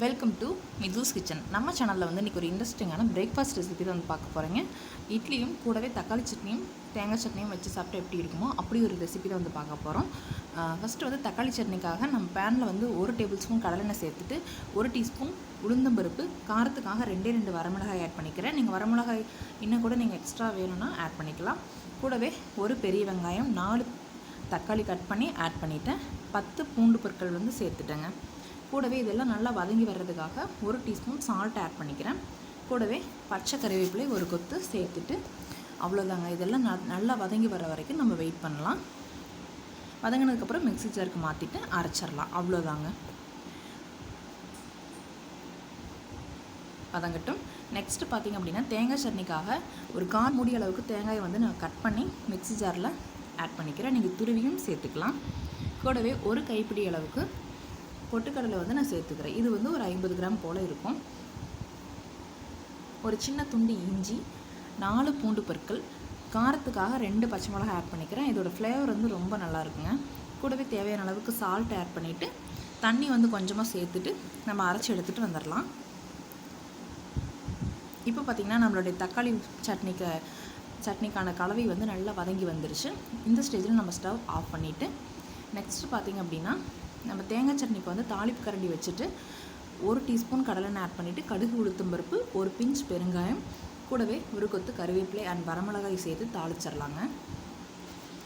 Welcome to மிதுஸ் kitchen. நம்ம சேனலில் வந்து இன்றைக்கி ஒரு இன்ட்ரெஸ்டிங்கான பிரேக்ஃபாஸ்ட் ரெசிபி தான் வந்து பார்க்க போகிறேங்க. இட்லியும் கூடவே தக்காளி சட்னியும் தேங்காய் சட்னியும் வச்சு சாப்பிட்டு எப்படி இருக்குமோ அப்படி ஒரு ரெசிபி தான் வந்து பார்க்க போகிறோம். ஃபஸ்ட்டு வந்து தக்காளி சட்னிக்காக நம்ம பேனில் வந்து 1 டேபிள் ஸ்பூன் கடலெண்ணெய் சேர்த்துட்டு 1 டீஸ்பூன் உளுந்தம்பருப்பு, காரத்துக்காக 2 வரமிளகாய் ஆட் பண்ணிக்கிறேன். நீங்கள் வரமிளகாய் இன்னும் கூட நீங்கள் எக்ஸ்ட்ரா வேணும்னா ஆட் பண்ணிக்கலாம். கூடவே ஒரு பெரிய வெங்காயம், 4 தக்காளி கட் பண்ணி ஆட் பண்ணிவிட்டேன். 10 பூண்டு பொருட்கள் வந்து சேர்த்துட்டேங்க. கூடவே இதெல்லாம் நல்லா வதங்கி வர்றதுக்காக 1 டீஸ்பூன் சால்ட் ஆட் பண்ணிக்கிறேன். கூடவே பச்சை கறிவேப்பிலை ஒரு கொத்து சேர்த்துட்டு அவ்வளோதாங்க. இதெல்லாம் நல்லா வதங்கி வர வரைக்கும் நம்ம வெயிட் பண்ணலாம். வதங்கினதுக்கப்புறம் மிக்ஸி ஜாருக்கு மாற்றிட்டு அரைச்சிடலாம். அவ்வளோதாங்க, வதங்கட்டும். நெக்ஸ்ட்டு பார்த்திங்க அப்படின்னா தேங்காய் சட்னிக்காக ஒரு 1/4 மூடி அளவுக்கு தேங்காயை வந்து நான் கட் பண்ணி மிக்ஸி ஜாரில் ஆட் பண்ணிக்கிறேன். நீங்கள் துருவியும் சேர்த்துக்கலாம். கூடவே ஒரு கைப்பிடி அளவுக்கு பொட்டுக்கடலை வந்து நான் சேர்த்துக்கிறேன். இது வந்து ஒரு 50 கிராம் போல் இருக்கும். ஒரு சின்ன துண்டு இஞ்சி, 4 பூண்டு பற்கள், காரத்துக்காக 2 பச்சை மிளகாய் ஆட் பண்ணிக்கிறேன். இதோட ஃப்ளேவர் வந்து ரொம்ப நல்லா இருக்குங்க. கூடவே தேவையான அளவுக்கு சால்ட் ஆட் பண்ணிவிட்டு தண்ணி வந்து கொஞ்சமாக சேர்த்துட்டு நம்ம அரைச்சி எடுத்துகிட்டு வந்துடலாம். இப்போ பார்த்திங்கன்னா நம்மளுடைய தக்காளி சட்னிக்கான கலவை வந்து நல்லா வதங்கி வந்துருச்சு. இந்த ஸ்டேஜில் நம்ம ஸ்டவ் ஆஃப் பண்ணிவிட்டு நெக்ஸ்ட்டு பார்த்திங்க அப்படின்னா நம்ம தேங்காய் சட்னிக்கு வந்து தாளிப்பு கரண்டி வச்சுட்டு 1 டீஸ்பூன் கடலெண்ணெய் ஆட் பண்ணிவிட்டு கடுகு, உளுத்தம்பருப்பு, ஒரு பிஞ்ச் பெருங்காயம், கூடவே ஒரு கொத்து கருவேப்பிலை அண்ட் வரமிளகாய் சேர்த்து தாளிச்சிடலாங்க.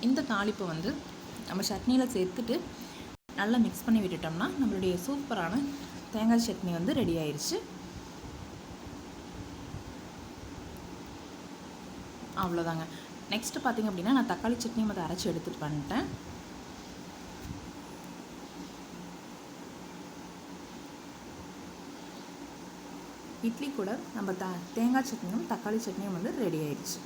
இந்த தாளிப்பை வந்து நம்ம சட்னியில் சேர்த்துட்டு நல்லா மிக்ஸ் பண்ணி விட்டுட்டோம்னா நம்மளுடைய சூப்பரான தேங்காய் சட்னி வந்து ரெடி ஆயிடுச்சு. அவ்வளோதாங்க. நெக்ஸ்ட்டு பார்த்திங்க அப்படின்னா நான் தக்காளி சட்னியும் அதை அரைச்சி எடுத்துகிட்டு வந்துட்டேன். இட்லி கூட நம்ம தேங்காய் சட்னியும் தக்காளி சட்னியும் வந்து ரெடி ஆயிடுச்சு.